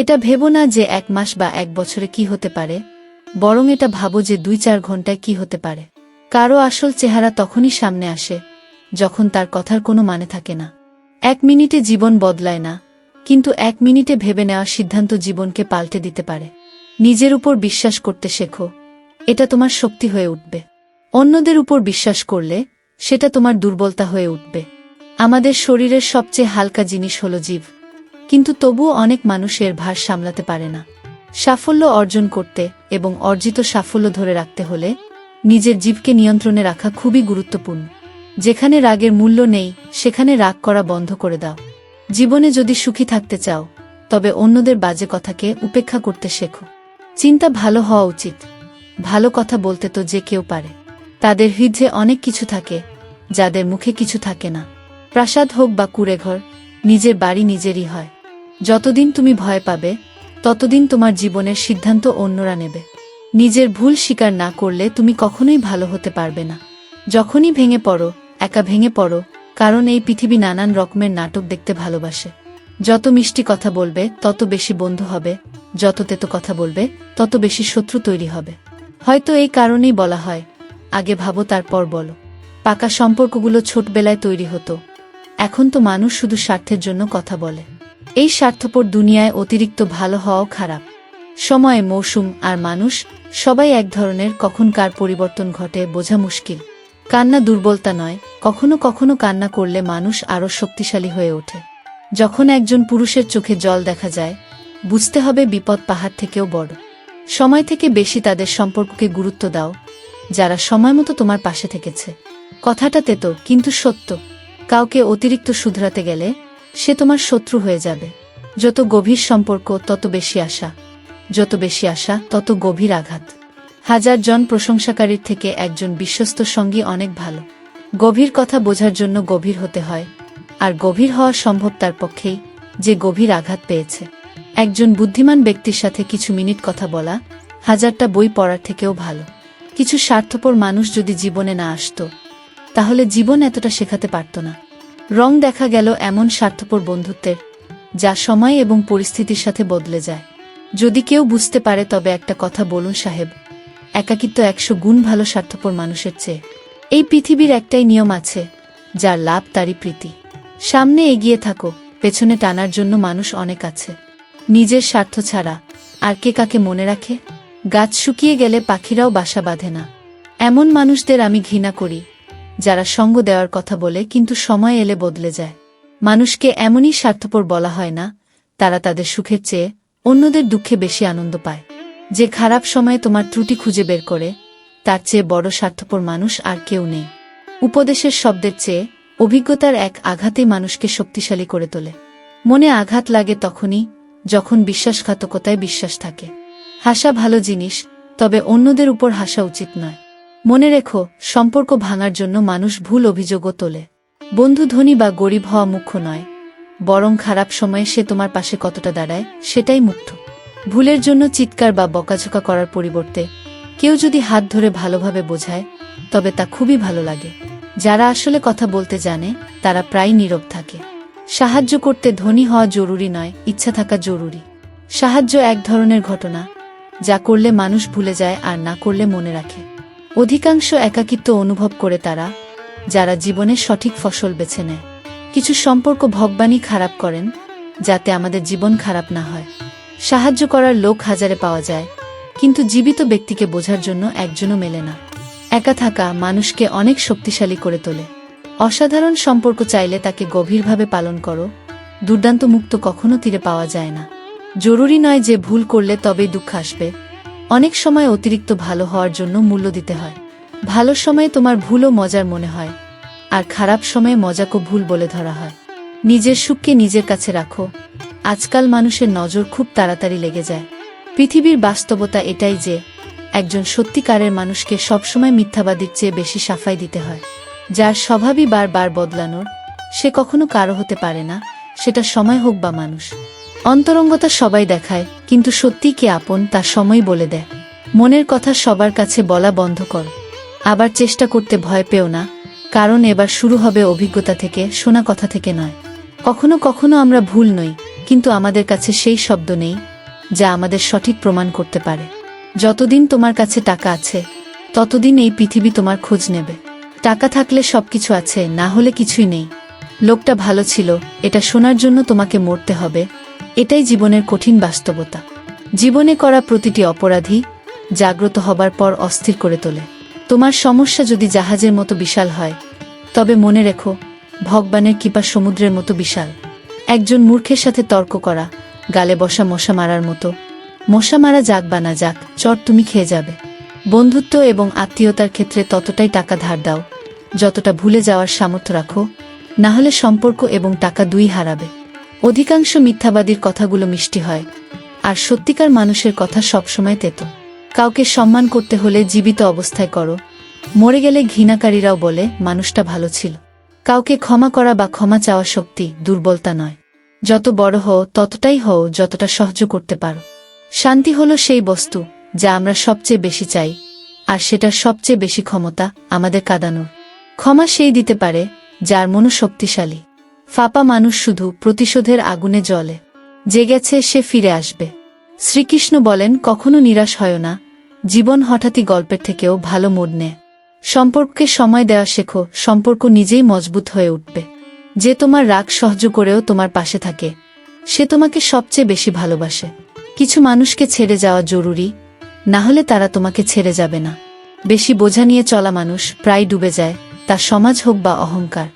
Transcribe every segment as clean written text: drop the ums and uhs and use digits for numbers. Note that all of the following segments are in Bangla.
এটা ভেবো না যে 1 মাস বা 1 বছরে কি হতে পারে, বরং এটা ভাবো যে 2-4 ঘন্টায় কি হতে পারে। কারো আসল চেহারা তখনই সামনে আসে যখন তার কথার কোনো মানে থাকে না। 1 মিনিটে জীবন বদলায় না, কিন্তু 1 মিনিটে ভেবে নেওয়া সিদ্ধান্ত জীবনকে পাল্টে দিতে পারে। নিজের উপর বিশ্বাস করতে শেখো, এটা তোমার শক্তি হয়ে উঠবে। অন্যদের উপর বিশ্বাস করলে সেটা তোমার দুর্বলতা হয়ে উঠবে। আমাদের শরীরের সবচেয়ে হালকা জিনিস হলো জিভ, কিন্তু তবুও অনেক মানুষ এর ভার সামলাতে পারে না। সাফল্য অর্জন করতে এবং অর্জিত সাফল্য ধরে রাখতে হলে নিজের জিভকে নিয়ন্ত্রণে রাখা খুবই গুরুত্বপূর্ণ। যেখানে রাগের মূল্য নেই সেখানে রাগ করা বন্ধ করে দাও। জীবনে যদি সুখী থাকতে চাও তবে অন্যদের বাজে কথাকে উপেক্ষা করতে শেখো। চিন্তা ভালো হওয়া উচিত। ভালো কথা বলতে তো যে কেউ পারে। তাদের হৃদয়ে অনেক কিছু থাকে যাদের মুখে কিছু থাকে না। প্রাসাদ হোক বা কুঁড়েঘর, নিজের বাড়ি নিজেরই হয়। যতদিন তুমি ভয় পাবে ততদিন তোমার জীবনের সিদ্ধান্ত অন্যরা নেবে। নিজের ভুল স্বীকার না করলে তুমি কখনোই ভালো হতে পারবে না। যখনই ভেঙে পড়ো, একা ভেঙে পড়ো, কারণ এই পৃথিবী নানান রকমের নাটক দেখতে ভালোবাসে। যত মিষ্টি কথা বলবে তত বেশি বন্ধু হবে, যত তেতো কথা বলবে তত বেশি শত্রু তৈরি হবে। হয়তো এই কারণেই বলা হয়, আগে ভাবো তারপর বলো। পাকা সম্পর্কগুলো ছোটবেলায় তৈরি হতো, এখন তো মানুষ শুধু স্বার্থের জন্য কথা বলে। এই স্বার্থপর দুনিয়ায় অতিরিক্ত ভালো হওয়াও খারাপ। সময়, মৌসুম আর মানুষ সবাই এক ধরনের, কখন কার পরিবর্তন ঘটে বোঝা মুশকিল। কান্না দুর্বলতা নয়, কখনো কখনো কান্না করলে মানুষ আরও শক্তিশালী হয়ে ওঠে। যখন একজন পুরুষের চোখে জল দেখা যায়, বুঝতে হবে বিপদ পাহাড় থেকেও বড়। সময় থেকে বেশি তাদের সম্পর্ককে গুরুত্ব দাও যারা সময়মতো তোমার পাশে থেকেছে। কথাটা তেতো কিন্তু সত্য। কাউকে অতিরিক্ত শুধরাতে গেলে সে তোমার শত্রু হয়ে যাবে। যত গভীর সম্পর্ক তত বেশি আশা, যত বেশি আশা তত গভীর আঘাত। 1000 জন প্রশংসাকারীর থেকে একজন বিশ্বস্ত সঙ্গী অনেক ভালো। গভীর কথা বোঝার জন্য গভীর হতে হয়, আর গভীর হওয়া সম্ভব তার পক্ষেই যে গভীর আঘাত পেয়েছে। একজন বুদ্ধিমান ব্যক্তির সাথে কিছু মিনিট কথা বলা 1000টা বই পড়ার থেকেও ভালো। কিছু স্বার্থপর মানুষ যদি জীবনে না আসতো তাহলে জীবন এতটা শেখাতে পারত না। রং দেখা গেল এমন স্বার্থপর বন্ধুত্বের যা সময় এবং পরিস্থিতির সাথে বদলে যায়। যদি কেউ বুঝতে পারে তবে একটা কথা বলুন সাহেব, একাকিত্ব 100 গুণ ভালো স্বার্থপর মানুষের চেয়ে। এই পৃথিবীর একটাই নিয়ম আছে, যার লাভ তারই প্রীতি। সামনে এগিয়ে থাকো, পেছনে টানার জন্য মানুষ অনেক আছে। নিজের স্বার্থ ছাড়া আর কে কাকে মনে রাখে? গাছ শুকিয়ে গেলে পাখিরাও বাসা বাঁধে না। এমন মানুষদের আমি ঘৃণা করি যারা সঙ্গ দেওয়ার কথা বলে কিন্তু সময় এলে বদলে যায়। মানুষকে এমনই স্বার্থপর বলা হয় না, তারা তাদের সুখের চেয়ে অন্যদের দুঃখে বেশি আনন্দ পায়। যে খারাপ সময়ে তোমার ত্রুটি খুঁজে বের করে, তার চেয়ে বড় স্বার্থপর মানুষ আর কেউ নেই। উপদেশের শব্দের চেয়ে অভিজ্ঞতার এক আঘাতেই মানুষকে শক্তিশালী করে তোলে। মনে আঘাত লাগে তখনই যখন বিশ্বাসঘাতকতায় বিশ্বাস থাকে। হাসা ভালো জিনিস, তবে অন্যদের উপর হাসা উচিত নয়। মনে রেখো, সম্পর্ক ভাঙার জন্য মানুষ ভুল অভিযোগও তোলে। বন্ধু ধনী বা গরিব হওয়া মুখ্য নয়, বরং খারাপ সময়ে সে তোমার পাশে কতটা দাঁড়ায় সেটাই মুখ্য। ভুলের জন্য চিৎকার বা বকাঝকা করার পরিবর্তে কেউ যদি হাত ধরে ভালোভাবে বোঝায় তবে তা খুবই ভালো লাগে। যারা আসলে কথা বলতে জানে তারা প্রায় নীরব থাকে। সাহায্য করতে ধনী হওয়া জরুরি নয়, ইচ্ছা থাকা জরুরি। সাহায্য এক ধরনের ঘটনা যা করলে মানুষ ভুলে যায় আর না করলে মনে রাখে। অধিকাংশ একাকিত্ব অনুভব করে তারা যারা জীবনের সঠিক ফসল বেছে নেয়। কিছু সম্পর্ক ভগবানই খারাপ করেন যাতে আমাদের জীবন খারাপ না হয়। সাহায্য করার লোক হাজারে পাওয়া যায়, কিন্তু জীবিত ব্যক্তিকে বোঝার জন্য একজনও মেলে না। একা থাকা মানুষকে অনেক শক্তিশালী করে তোলে। অসাধারণ সম্পর্ক চাইলে তাকে গভীরভাবে পালন করো। দুর্দান্ত মুক্ত কখনো তীরে পাওয়া যায় না। জরুরি নয় যে ভুল করলে তবেই দুঃখ আসবে। অনেক সময় অতিরিক্ত ভালো হওয়ার জন্য মূল্য দিতে হয়। ভালো সময়ে তোমার ভুলও মজার মনে হয়, আর খারাপ সময়ে মজাকেও ভুল বলে ধরা হয়। নিজের সুখকে নিজের কাছে রাখো। আজকাল মানুষের নজর খুব তাড়াতাড়ি লেগে যায়। পৃথিবীর বাস্তবতা এটাই যে একজন সত্যিকারের মানুষকে সবসময় মিথ্যাবাদীর চেয়ে বেশি সাফাই দিতে হয়। যার স্বভাবই বারবার বদলানোর, সে কখনো কারো হতে পারে না, সেটা সময় হোক বা মানুষ। অন্তরঙ্গতা সবাই দেখায়, কিন্তু সত্যি কে আপন তা সময় বলে দেয়। মনের কথা সবার কাছে বলা বন্ধ করো। আবার চেষ্টা করতে ভয় পেও না, কারণ এবার শুরু হবে অভিজ্ঞতা থেকে, শোনা কথা থেকে নয়। কখনো কখনো আমরা ভুল নই, কিন্তু আমাদের কাছে সেই শব্দ নেই যা আমাদের সঠিক প্রমাণ করতে পারে। যতদিন তোমার কাছে টাকা আছে ততদিন এই পৃথিবী তোমার খোঁজ নেবে। টাকা থাকলে সবকিছু আছে, না হলে কিছুই নেই। লোকটা ভালো ছিল, এটা শোনার জন্য তোমাকে মরতে হবে। এটাই জীবনের কঠিন বাস্তবতা। জীবনে করা প্রতিটি অপরাধী জাগ্রত হবার পর অস্থির করে তোলে। তোমার সমস্যা যদি জাহাজের মতো বিশাল হয়, তবে মনে রেখো ভগবানের কৃপা সমুদ্রের মতো বিশাল। একজন মূর্খের সাথে তর্ক করা গালে বসা মশা মারার মতো। মশা মারা যাক বা না যাক, চট তুমি খেয়ে যাবে। বন্ধুত্ব এবং আত্মীয়তার ক্ষেত্রে ততটাই টাকা ধার দাও যতটা ভুলে যাওয়ার সামর্থ্য রাখো, না হলে সম্পর্ক এবং টাকা দুই হারাবে। অধিকাংশ মিথ্যাবাদীর কথাগুলো মিষ্টি হয়, আর সত্যিকার মানুষের কথা সবসময় তেতো। কাউকে সম্মান করতে হলে জীবিত অবস্থায় করো, মরে গেলে ঘৃণাকারীরাও বলে মানুষটা ভালো ছিল। কাউকে ক্ষমা করা বা ক্ষমা চাওয়া শক্তি, দুর্বলতা নয়। যত বড় হও ততটাই হও যতটা সহ্য করতে পারো। শান্তি হলো সেই বস্তু যা আমরা সবচেয়ে বেশি চাই, আর সেটার সবচেয়ে বেশি ক্ষমতা আমাদের কাঁদানোর। ক্ষমা সেই দিতে পারে যার মন শক্তিশালী। ফাঁপা মানুষ শুধু প্রতিশোধের আগুনে জ্বলে। যে গেছে সে ফিরে আসবে। শ্রীকৃষ্ণ বলেন, কখনো নিরাশ হয় না। জীবন হঠাৎই গল্পের থেকেও ভালো মোড় নেয়। সম্পর্ককে সময় দেওয়া শেখো, সম্পর্ক নিজেই মজবুত হয়ে উঠবে। যে তোমার রাগ সহ্য করেও তোমার পাশে থাকে, সে তোমাকে সবচেয়ে বেশি ভালোবাসে। কিছু মানুষকে ছেড়ে যাওয়া জরুরি, না হলে তারা তোমাকে ছেড়ে যাবে না। বেশি বোঝা নিয়ে চলা মানুষ প্রায় ডুবে যায়, তা সমাজ হোক বা অহংকার।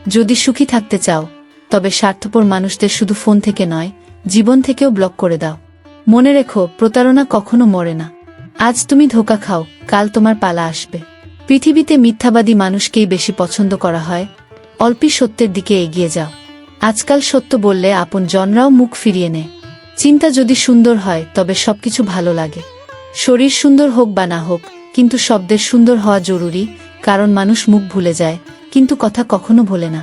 যদি সুখী থাকতে চাও, তবে স্বার্থপর মানুষদের শুধু ফোন থেকে নয়, জীবন থেকেও ব্লক করে দাও। মনে রেখো, প্রতারণা কখনো মরে না। আজ তুমি ধোঁকা খাও, কাল তোমার পালা আসবে। পৃথিবীতে মিথ্যাবাদী মানুষকেই বেশি পছন্দ করা হয়। অল্পই সত্যের দিকে এগিয়ে যাও। আজকাল সত্য বললে আপন জনরাও মুখ ফিরিয়ে নেয়। চিন্তা যদি সুন্দর হয় তবে সবকিছু ভালো লাগে। শরীর সুন্দর হোক বা না হোক, কিন্তু শব্দের সুন্দর হওয়া জরুরি, কারণ মানুষ মুখ ভুলে যায় কিন্তু কথা কখনো ভোলে না।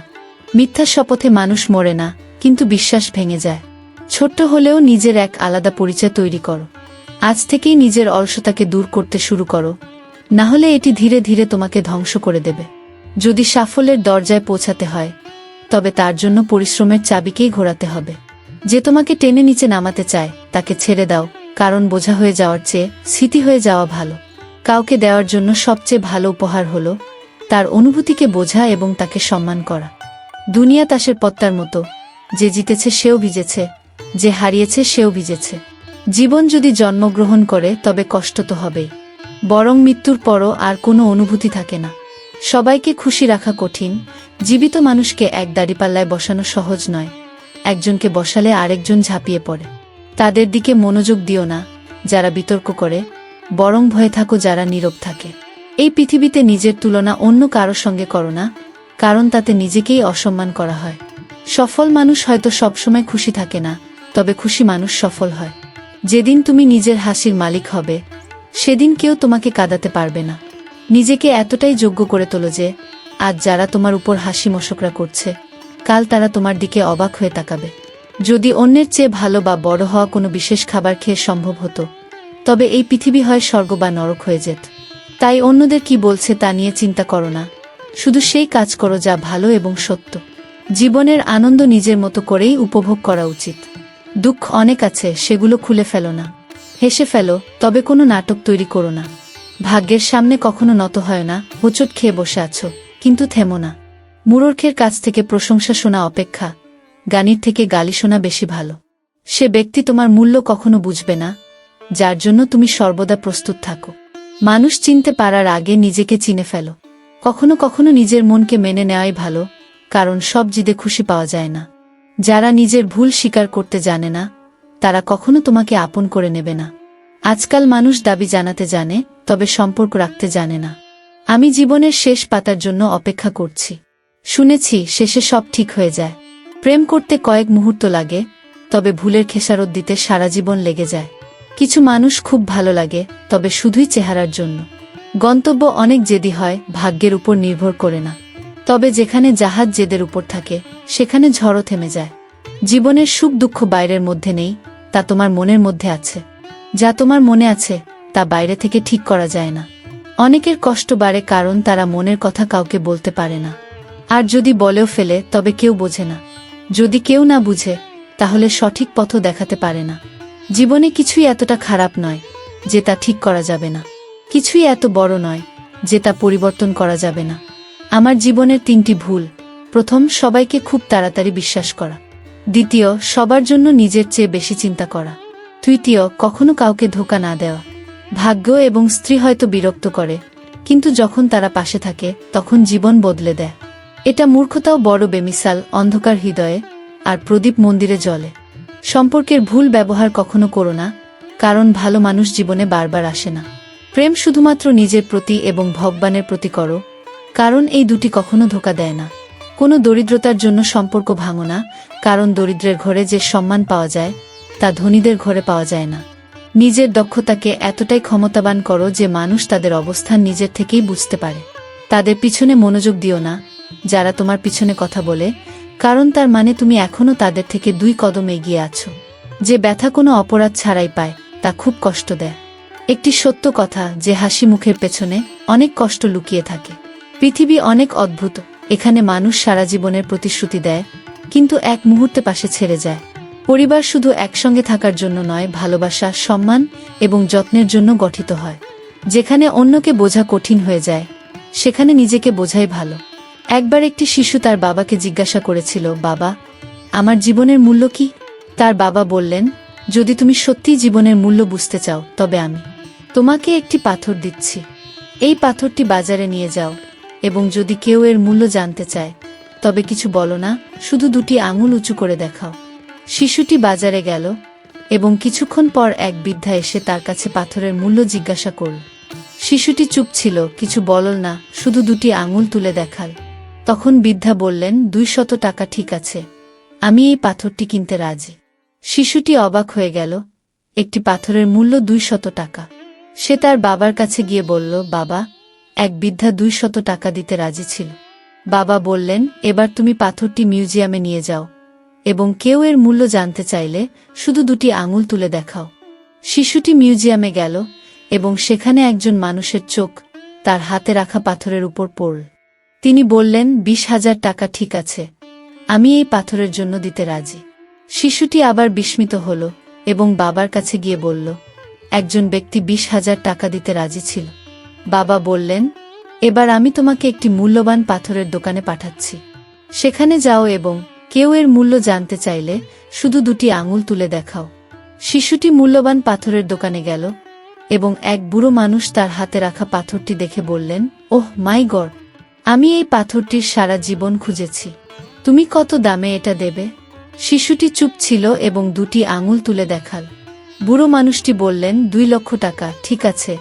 মিথ্যা শপথে মানুষ মরে না, কিন্তু বিশ্বাস ভেঙে যায়। ছোট্ট হলেও নিজের এক আলাদা পরিচয় তৈরি করো। আজ থেকেই নিজের অলসতাকে দূর করতে শুরু করো, না হলে এটি ধীরে ধীরে তোমাকে ধ্বংস করে দেবে। যদি সাফল্যের দরজায় পৌঁছাতে হয়, তবে তার জন্য পরিশ্রমের চাবিকেই ঘোরাতে হবে। যে তোমাকে টেনে নিচে নামাতে চায় তাকে ছেড়ে দাও, কারণ বোঝা হয়ে যাওয়ার চেয়ে স্মৃতি হয়ে যাওয়া ভালো। কাউকে দেওয়ার জন্য সবচেয়ে ভালো উপহার হলো তার অনুভূতিকে বোঝা এবং তাকে সম্মান করা। দুনিয়া তাসের পত্তার মতো, যে জিতেছে সেও ভিজেছে, যে হারিয়েছে সেও ভিজেছে। জীবন যদি জন্মগ্রহণ করে তবে কষ্ট তো হবেই, বরং মৃত্যুর পরও আর কোনো অনুভূতি থাকে না। সবাইকে খুশি রাখা কঠিন। জীবিত মানুষকে এক দাড়িপাল্লায় বসানো সহজ নয়। একজনকে বসালে আরেকজন ঝাঁপিয়ে পড়ে। তাদের দিকে মনোযোগ দিও না যারা বিতর্ক করে, বরং ভয়ে থাকো যারা নীরব থাকে। এই পৃথিবীতে নিজের তুলনা অন্য কারো সঙ্গে করো না, কারণ তাতে নিজেকেই অসম্মান করা হয়। সফল মানুষ হয়তো সবসময় খুশি থাকে না, তবে খুশি মানুষ সফল হয়। যেদিন তুমি নিজের হাসির মালিক হবে, সেদিন কেউ তোমাকে কাঁদাতে পারবে না। নিজেকে এতটাই যোগ্য করে তোলো যে আজ যারা তোমার উপর হাসি মশকরা করছে, কাল তারা তোমার দিকে অবাক হয়ে তাকাবে। যদি অন্যের চেয়ে ভালো বা বড় হওয়া কোনো বিশেষ খাবার খেয়ে সম্ভব হতো, তবে এই পৃথিবী হয় স্বর্গ বা নরক হয়ে যেত। তাই অন্যদের কি বলছে তা নিয়ে চিন্তা করো না, শুধু সেই কাজ করো যা ভালো এবং সত্য। জীবনের আনন্দ নিজের মতো করেই উপভোগ করা উচিত। দুঃখ অনেক আছে, সেগুলো খুলে ফেলো না। হেসে ফেলো, তবে কোনো নাটক তৈরি করো না। ভাগ্যের সামনে কখনো নত হয় না। হোঁচট খেয়ে বসে আছো, কিন্তু থেমো না। মূর্খের কাছ থেকে প্রশংসা শোনা অপেক্ষা জ্ঞানীর থেকে গালি শোনা বেশি ভালো। সে ব্যক্তি তোমার মূল্য কখনো বুঝবে না, যার জন্য তুমি সর্বদা প্রস্তুত থাকো। মানুষ চিনতে পারার আগে নিজেকে চিনে ফেলো। কখনো কখনো নিজের মনকে মেনে নেওয়াই ভালো, কারণ সব জিদে খুশি পাওয়া যায় না। যারা নিজের ভুল স্বীকার করতে জানে না, তারা কখনো তোমাকে আপন করে নেবে না। আজকাল মানুষ দাবি জানাতে জানে, তবে সম্পর্ক রাখতে জানে না। আমি জীবনের শেষ পাতার জন্য অপেক্ষা করছি। শুনেছি শেষে সব ঠিক হয়ে যায়। প্রেম করতে কয়েক মুহূর্ত লাগে, তবে ভুলের খেসারত দিতে সারা জীবন লেগে যায়। কিছু মানুষ খুব ভালো লাগে, তবে শুধুই চেহারার জন্য। গন্তব্য অনেক জেদি হয়, ভাগ্যের উপর নির্ভর করে না। তবে যেখানে জাহাজ জেদের উপর থাকে, সেখানে ঝড়ও থেমে যায়। জীবনের সুখ দুঃখ বাইরের মধ্যে নেই, তা তোমার মনের মধ্যে আছে। যা তোমার মনে আছে তা বাইরে থেকে ঠিক করা যায় না। অনেকের কষ্ট বাড়ে কারণ তারা মনের কথা কাউকে বলতে পারে না। আর যদি বলেও ফেলে তবে কেউ বোঝে না। যদি কেউ না বুঝে, তাহলে সঠিক পথও দেখাতে পারে না। জীবনে কিছুই এতটা খারাপ নয় যে তা ঠিক করা যাবে না, কিছুই এত বড় নয় যে তা পরিবর্তন করা যাবে না। আমার জীবনের 3টি ভুল: প্রথম, সবাইকে খুব তাড়াতাড়ি বিশ্বাস করা; দ্বিতীয়, সবার জন্য নিজের চেয়ে বেশি চিন্তা করা; তৃতীয়, কখনো কাউকে ধোঁকা না দেওয়া। ভাগ্য এবং স্ত্রী হয়তো বিরক্ত করে, কিন্তু যখন তারা পাশে থাকে তখন জীবন বদলে দেয়। এটা মূর্খতাও বড় বেমিসাল অন্ধকার হৃদয়ে আর প্রদীপ মন্দিরে জ্বলে। সম্পর্কের ভুল ব্যবহার কখনো করো না, কারণ ভালো মানুষ জীবনে বারবার আসে না। প্রেম শুধুমাত্র নিজের প্রতি এবং ভগবানের প্রতি করো, কারণ এই দুটি কখনো ধোঁকা দেয় না। কোনো দরিদ্রতার জন্য সম্পর্ক ভাঙো না, কারণ দরিদ্রের ঘরে যে সম্মান পাওয়া যায় তা ধনীদের ঘরে পাওয়া যায় না। নিজের দক্ষতাকে এতটাই ক্ষমতাবান করো যে মানুষ তাদের অবস্থান নিজের থেকেই বুঝতে পারে। তাদের পিছনে মনোযোগ দিও না যারা তোমার পিছনে কথা বলে, কারণ তার মানে তুমি এখনো তাদের থেকে 2 কদম এগিয়ে আছো। যে ব্যথা কোনো অপরাধ ছাড়াই পায় তা খুব কষ্ট দেয়। একটি সত্য কথা, যে হাসি মুখের পেছনে অনেক কষ্ট লুকিয়ে থাকে। পৃথিবী অনেক অদ্ভুত, এখানে মানুষ সারা জীবনের প্রতিশ্রুতি দেয় কিন্তু এক মুহূর্তে পাশে ছেড়ে যায়। পরিবার শুধু একসঙ্গে থাকার জন্য নয়, ভালোবাসা, সম্মান এবং যত্নের জন্য গঠিত হয়। যেখানে অন্যকে বোঝা কঠিন হয়ে যায় সেখানে নিজেকে বোঝাই ভালো। একবার একটি শিশু তার বাবাকে জিজ্ঞাসা করেছিল, বাবা, আমার জীবনের মূল্য কি? তার বাবা বললেন, যদি তুমি সত্যিই জীবনের মূল্য বুঝতে চাও তবে আমি তোমাকে একটি পাথর দিচ্ছি। এই পাথরটি বাজারে নিয়ে যাও এবং যদি কেউ এর মূল্য জানতে চায় তবে কিছু বলো না, শুধু 2টি আঙুল উঁচু করে দেখাও। শিশুটি বাজারে গেল এবং কিছুক্ষণ পর এক বৃদ্ধা এসে তার কাছে পাথরের মূল্য জিজ্ঞাসা করল। শিশুটি চুপ ছিল, কিছু বলল না, শুধু 2টি আঙুল তুলে দেখাল। তখন বৃদ্ধা বললেন, 200 টাকা ঠিক আছে, আমি এই পাথরটি কিনতে রাজি। শিশুটি অবাক হয়ে গেল, একটি পাথরের মূল্য 200 টাকা। সে তার বাবার কাছে গিয়ে বলল, বাবা, এক বৃদ্ধা 200 টাকা দিতে রাজি ছিল। বাবা বললেন, এবার তুমি পাথরটি মিউজিয়ামে নিয়ে যাও এবং কেউ এর মূল্য জানতে চাইলে শুধু 2টি আঙুল তুলে দেখাও। শিশুটি মিউজিয়ামে গেল এবং সেখানে একজন মানুষের চোখ তার হাতে রাখা পাথরের উপর পড়ল। তিনি বললেন, 20,000 টাকা ঠিক আছে, আমি এই পাথরের জন্য দিতে রাজি। শিশুটি আবার বিস্মিত হল এবং বাবার কাছে গিয়ে বলল, একজন ব্যক্তি 20,000 টাকা দিতে রাজি ছিল। বাবা বললেন, এবার আমি তোমাকে একটি মূল্যবান পাথরের দোকানে পাঠাচ্ছি। সেখানে যাও এবং কেউ এর মূল্য জানতে চাইলে শুধু 2টি আঙুল তুলে দেখাও। শিশুটি মূল্যবান পাথরের দোকানে গেল এবং এক বুড়ো মানুষ তার হাতে রাখা পাথরটি দেখে বললেন, ওহ মাই গড, আমি এই পাথরটির সারা জীবন খুঁজেছি, তুমি কত দামে এটা দেবে? শিশুটি চুপ ছিল এবং 2টি আঙুল তুলে দেখাল। বুড়ো মানুষটি বললেন, 2 লক্ষ টাকা ঠিক আছে,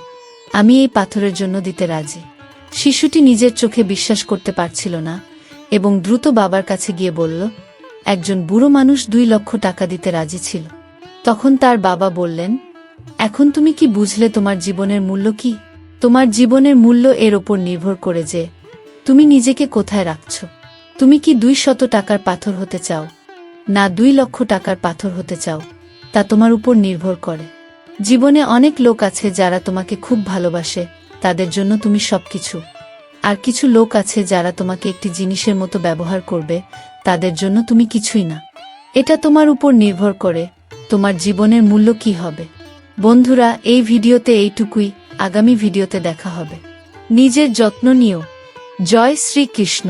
আমি এই পাথরের জন্য দিতে রাজি। শিশুটি নিজের চোখে বিশ্বাস করতে পারছিল না এবং দ্রুত বাবার কাছে গিয়ে বলল, একজন বুড়ো মানুষ 2 লক্ষ টাকা দিতে রাজি ছিল। তখন তার বাবা বললেন, এখন তুমি কি বুঝলে তোমার জীবনের মূল্য কি? তোমার জীবনের মূল্য এর ওপর নির্ভর করে যে তুমি নিজেকে কোথায় রাখছ। তুমি কি 200 টাকার পাথর হতে চাও না 2 লক্ষ টাকার পাথর হতে চাও, তা তোমার উপর নির্ভর করে। জীবনে অনেক লোক আছে যারা তোমাকে খুব ভালোবাসে, তাদের জন্য তুমি সবকিছু। আর কিছু লোক আছে যারা তোমাকে একটি জিনিসের মতো ব্যবহার করবে, তাদের জন্য তুমি কিছুই না। এটা তোমার উপর নির্ভর করে তোমার জীবনের মূল্য কি হবে। বন্ধুরা, এই ভিডিওতে এইটুকুই, আগামী ভিডিওতে দেখা হবে। নিজের যত্ন নিও। জয় শ্রীকৃষ্ণ।